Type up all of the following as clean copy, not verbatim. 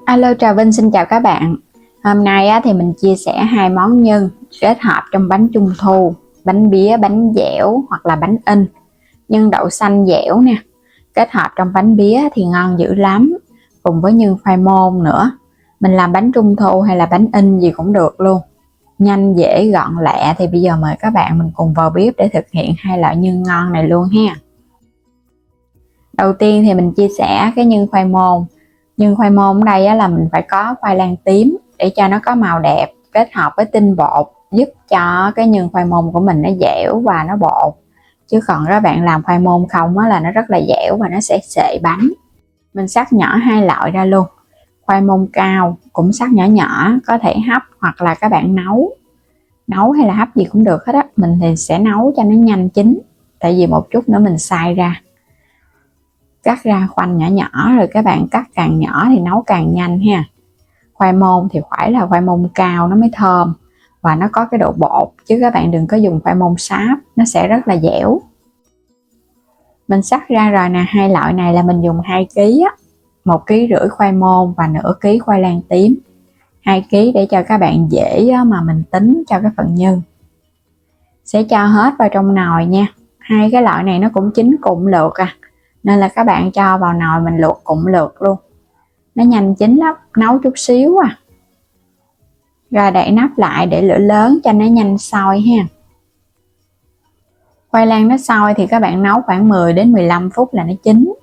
Alo, Trà Vinh xin chào các bạn. Hôm nay thì mình chia sẻ hai món nhân kết hợp trong bánh trung thu, bánh bía, bánh dẻo hoặc là bánh in. Nhân đậu xanh dẻo nè, kết hợp trong bánh bía thì ngon dữ lắm, cùng với nhân khoai môn nữa. Mình làm bánh trung thu hay là bánh in gì cũng được luôn. Nhanh, dễ, gọn lẹ thì bây giờ mời các bạn mình cùng vào bếp để thực hiện hai loại nhân ngon này luôn ha. Đầu tiên thì mình chia sẻ cái nhân khoai môn. Nhưng khoai môn ở đây là mình phải có khoai lang tím để cho nó có màu đẹp, kết hợp với tinh bột giúp cho cái nhân khoai môn của mình nó dẻo và nó bột. Chứ còn các bạn làm khoai môn không là nó rất là dẻo và nó sẽ sệ bánh. Mình cắt nhỏ hai loại ra luôn. Khoai môn cao cũng cắt nhỏ nhỏ, có thể hấp hoặc là các bạn nấu hay là hấp gì cũng được hết á. Mình thì sẽ nấu cho nó nhanh chín, tại vì một chút nữa mình xay ra. Cắt ra khoanh nhỏ nhỏ, rồi các bạn cắt càng nhỏ thì nấu càng nhanh ha. Khoai môn thì phải là khoai môn cao nó mới thơm và nó có cái độ bột, chứ các bạn đừng có dùng khoai môn sáp, nó sẽ rất là dẻo. Mình cắt ra rồi nè, hai loại này là mình dùng 2 kg á, 1,5 kg khoai môn và nửa ký khoai lang tím. 2 kg để cho các bạn dễ mà mình tính cho cái phần nhân. Sẽ cho hết vào trong nồi nha. Hai cái loại này nó cũng chín cùng lượt nên là các bạn cho vào nồi mình luộc cùng lượt luôn, nó nhanh chín lắm, nấu chút xíu rồi đậy nắp lại để lửa lớn cho nó nhanh sôi ha. Khoai lang nó sôi thì các bạn nấu khoảng 10 đến 15 phút là nó chín,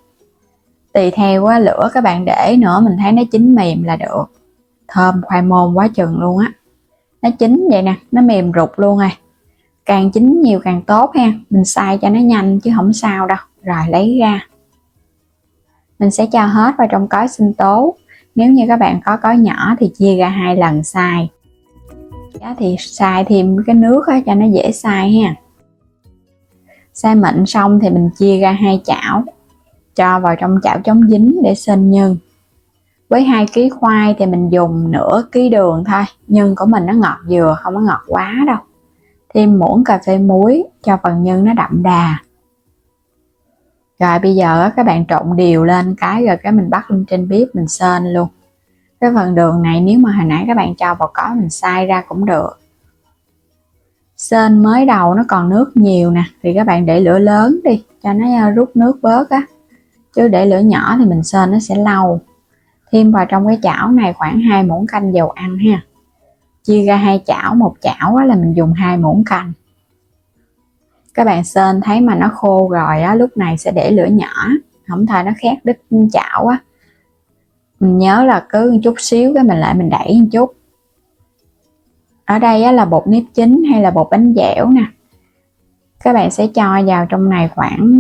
tùy theo lửa các bạn để nữa, mình thấy nó chín mềm là được. Thơm khoai môn quá chừng luôn á. Nó chín vậy nè, nó mềm rụt luôn rồi, càng chín nhiều càng tốt ha. Mình xay cho nó nhanh chứ không sao đâu. Rồi lấy ra, mình sẽ cho hết vào trong cối sinh tố. Nếu như các bạn có cối nhỏ thì chia ra 2 lần xay. Thì xay thêm cái nước cho nó dễ xay ha. Xay mịn xong thì mình chia ra 2 chảo, cho vào trong chảo chống dính để xên nhân. Với 2 kg khoai thì mình dùng nửa ký đường thôi, nhân của mình nó ngọt vừa, không có ngọt quá đâu. Thêm muỗng cà phê muối cho phần nhân nó đậm đà. Rồi bây giờ các bạn trộn đều lên rồi cái mình bắt lên trên bếp mình xên luôn. Cái phần đường này nếu mà hồi nãy các bạn cho vào cối mình xay ra cũng được. Xên mới đầu nó còn nước nhiều nè thì các bạn để lửa lớn đi cho nó rút nước bớt chứ để lửa nhỏ thì mình xên nó sẽ lâu. Thêm vào trong cái chảo này khoảng 2 muỗng canh dầu ăn ha. Chia ra 2 chảo, một chảo là mình dùng 2 muỗng canh. Các bạn xên thấy mà nó khô rồi lúc này sẽ để lửa nhỏ, không thôi nó khét đít chảo Mình nhớ là cứ chút xíu cái mình lại mình đẩy một chút. Ở đây là bột nếp chín hay là bột bánh dẻo nè. Các bạn sẽ cho vào trong này khoảng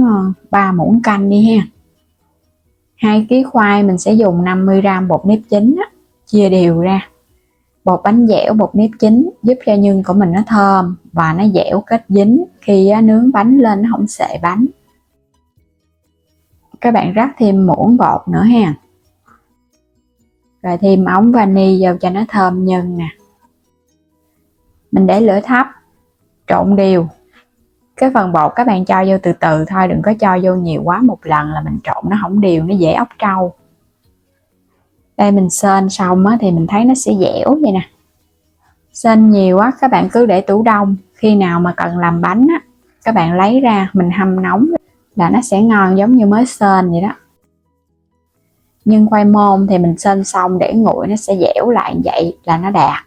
3 muỗng canh đi ha. 2 kg khoai mình sẽ dùng 50g bột nếp chín chia đều ra. Bột bánh dẻo, bột nếp chín giúp cho nhân của mình nó thơm và nó dẻo kết dính, khi nướng bánh lên nó không sệ bánh. Các bạn rắc thêm muỗng bột nữa ha. Rồi thêm ống vani vào cho nó thơm nhân nè. Mình để lửa thấp, trộn đều. Cái phần bột các bạn cho vô từ từ thôi, đừng có cho vô nhiều quá, một lần là mình trộn nó không đều, nó dễ ốc trâu. Đây mình xên xong thì mình thấy nó sẽ dẻo vậy nè. Xên nhiều các bạn cứ để tủ đông, khi nào mà cần làm bánh các bạn lấy ra mình hâm nóng là nó sẽ ngon giống như mới xên vậy đó. Nhưng khoai môn thì mình xên xong để nguội nó sẽ dẻo lại, vậy là nó đạt.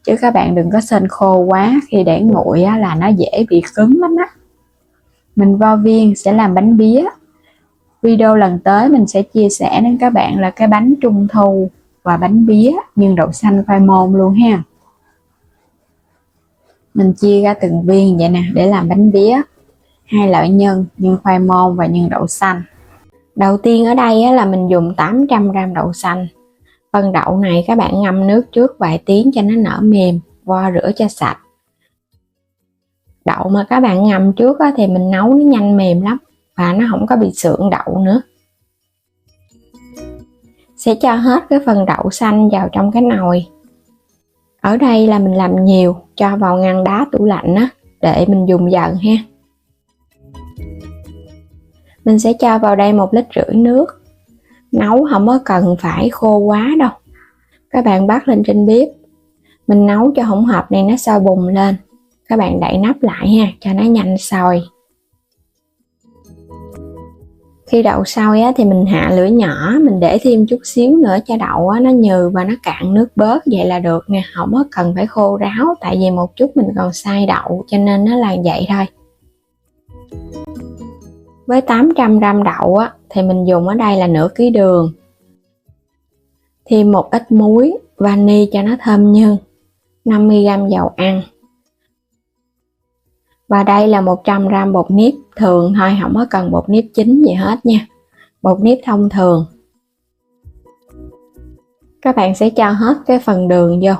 Chứ các bạn đừng có xên khô quá, khi để nguội là nó dễ bị cứng lắm Mình vo viên sẽ làm bánh bía. Video lần tới mình sẽ chia sẻ đến các bạn là cái bánh trung thu và bánh bía nhân đậu xanh khoai môn luôn ha. Mình chia ra từng viên vậy nè để làm bánh bía. 2 loại nhân khoai môn và nhân đậu xanh. Đầu tiên ở đây là mình dùng 800g đậu xanh. Phần đậu này các bạn ngâm nước trước vài tiếng cho nó nở mềm, vo rửa cho sạch. Đậu mà các bạn ngâm trước thì mình nấu nó nhanh mềm lắm và nó không có bị sượng đậu nữa. Sẽ cho hết cái phần đậu xanh vào trong cái nồi. Ở đây là mình làm nhiều, cho vào ngăn đá tủ lạnh để mình dùng dần ha. Mình sẽ cho vào đây 1,5 lít nước. Nấu không có cần phải khô quá đâu, Các bạn bắt lên trên bếp, mình nấu cho hỗn hợp này nó sôi bùng lên. Các bạn đậy nắp lại ha, cho nó nhanh sôi. Khi đậu sôi á, thì mình hạ lửa nhỏ, mình để thêm chút xíu nữa cho đậu á, nó nhừ và nó cạn nước bớt, vậy là được nè, không có cần phải khô ráo, tại vì một chút mình còn xay đậu cho nên nó là vậy thôi. Với 800g đậu á, thì mình dùng ở đây là nửa ký đường, thêm một ít muối, vani cho nó thơm nhân, 50g dầu ăn. Và đây là 100g bột nếp thường thôi, không có cần bột nếp chín gì hết nha, bột nếp thông thường. Các bạn sẽ cho hết cái phần đường vô,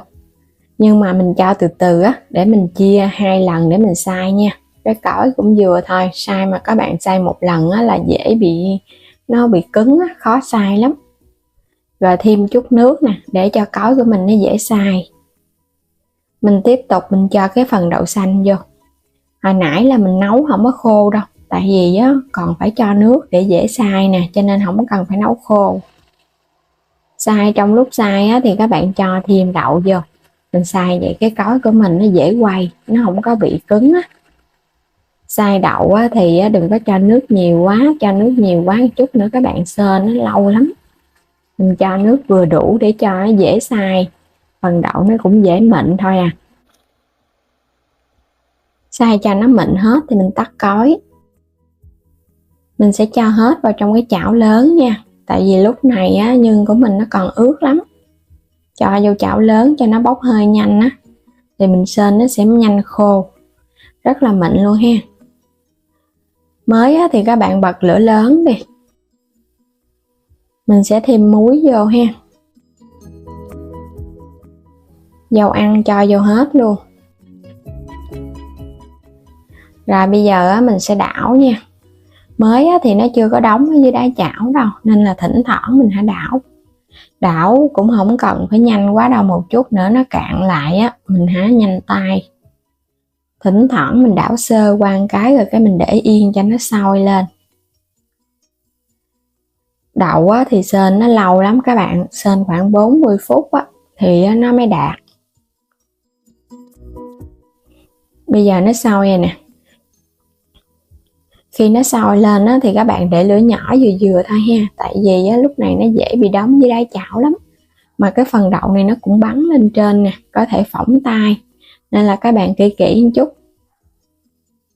nhưng mà mình cho từ từ á, để mình chia 2 lần để mình xay nha. Cái cõi cũng vừa thôi, xay mà các bạn xay một lần á, là dễ nó bị cứng á, khó xay lắm. Rồi thêm chút nước nè, để cho cõi của mình nó dễ xay. Mình tiếp tục mình cho cái phần đậu xanh vô. Hồi nãy là mình nấu không có khô đâu, tại vì á, còn phải cho nước để dễ xay nè, cho nên không cần phải nấu khô. Xay trong lúc xay á, thì các bạn cho thêm đậu vô. Mình xay vậy cái cõi của mình nó dễ quay, nó không có bị cứng á. Xay đậu á, thì đừng có cho nước nhiều quá, cho nước nhiều quá một chút nữa các bạn sên nó lâu lắm. Mình cho nước vừa đủ để cho nó dễ xay, phần đậu nó cũng dễ mịn thôi à. Xay cho nó mịn hết thì mình tắt cối. Mình sẽ cho hết vào trong cái chảo lớn nha, tại vì lúc này á, nhân của mình nó còn ướt lắm. Cho vô chảo lớn cho nó bốc hơi nhanh á, thì mình sên nó sẽ nhanh khô, rất là mịn luôn ha. Mới á, thì các bạn bật lửa lớn đi. Mình sẽ thêm muối vô ha, dầu ăn cho vô hết luôn. Rồi bây giờ á, mình sẽ đảo nha. Mới á, thì nó chưa có đóng ở dưới đáy chảo đâu, nên là thỉnh thoảng mình hãy đảo. Đảo cũng không cần phải nhanh quá đâu, một chút nữa nó cạn lại á, mình hãy nhanh tay. Thỉnh thoảng mình đảo sơ qua một cái rồi cái mình để yên cho nó sôi lên. Đậu á, thì sên nó lâu lắm các bạn, sên khoảng 40 phút á, thì nó mới đạt. Bây giờ nó sôi rồi nè. Khi nó sôi lên á, thì các bạn để lửa nhỏ vừa vừa thôi ha, tại vì á, lúc này nó dễ bị đóng dưới đáy chảo lắm. Mà cái phần đậu này nó cũng bắn lên trên nè, có thể phỏng tay, nên là các bạn kỹ kỹ một chút,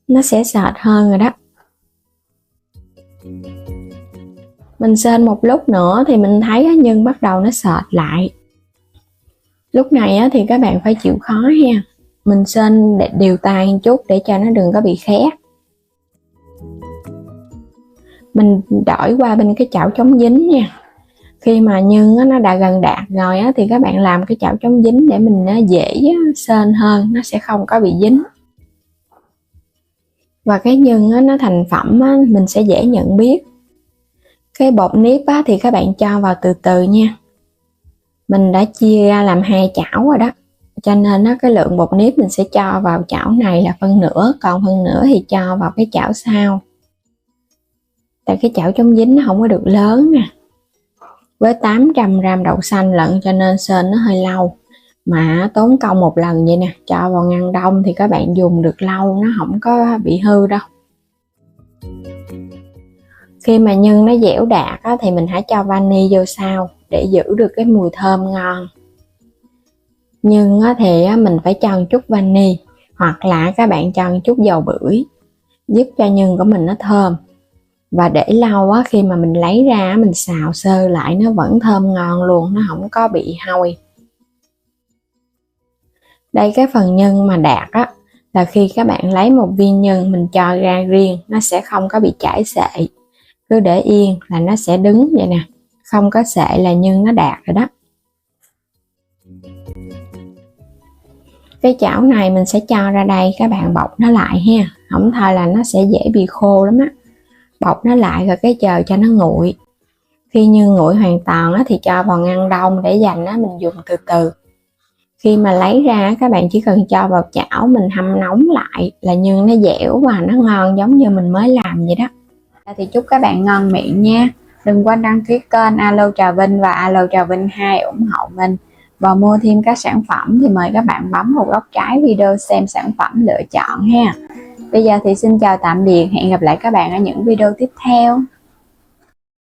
nó sẽ sệt hơn rồi đó. Mình sên một lúc nữa thì mình thấy nhân bắt đầu nó sệt lại. Lúc này á, thì các bạn phải chịu khó ha. Mình sên để đều tay một chút để cho nó đừng có bị khét. Mình đổi qua bên cái chảo chống dính nha. Khi mà nhân nó đã gần đạt rồi á, thì các bạn làm cái chảo chống dính để mình dễ sên hơn, nó sẽ không có bị dính. Và cái nhân nó thành phẩm á, mình sẽ dễ nhận biết. Cái bột nếp á, thì các bạn cho vào từ từ nha. Mình đã chia ra làm 2 chảo rồi đó, cho nên cái lượng bột nếp mình sẽ cho vào chảo này là phân nửa, còn phân nửa thì cho vào cái chảo sau. Tại cái chảo chống dính nó không có được lớn nè. Với 800g đậu xanh lận cho nên sên nó hơi lâu, mà tốn công một lần vậy nè, cho vào ngăn đông thì các bạn dùng được lâu, nó không có bị hư đâu. Khi mà nhân nó dẻo đạt á, thì mình hãy cho vani vô sau để giữ được cái mùi thơm ngon. Nhưng á, thì mình phải cho một chút vani, hoặc là các bạn cho một chút dầu bưởi, giúp cho nhân của mình nó thơm. Và để lâu á, khi mà mình lấy ra mình xào sơ lại nó vẫn thơm ngon luôn, nó không có bị hôi. Đây cái phần nhân mà đạt á, là khi các bạn lấy một viên nhân mình cho ra riêng, nó sẽ không có bị chảy xệ. Cứ để yên là nó sẽ đứng vậy nè, không có xệ là nhân nó đạt rồi đó. Cái chảo này mình sẽ cho ra đây, các bạn bọc nó lại ha, không thôi là nó sẽ dễ bị khô lắm á. Bọc nó lại rồi cái chờ cho nó nguội. Khi nhân nguội hoàn toàn á, thì cho vào ngăn đông để dành á, mình dùng từ từ. Khi mà lấy ra các bạn chỉ cần cho vào chảo mình hâm nóng lại là nhân nó dẻo và nó ngon giống như mình mới làm vậy đó. Thì chúc các bạn ngon miệng nha. Đừng quên đăng ký kênh Alo Trà Vinh và Alo Trà Vinh 2 ủng hộ mình. và mua thêm các sản phẩm thì mời các bạn bấm vào góc trái video xem sản phẩm lựa chọn ha. Bây giờ thì xin chào tạm biệt, hẹn gặp lại các bạn ở những video tiếp theo.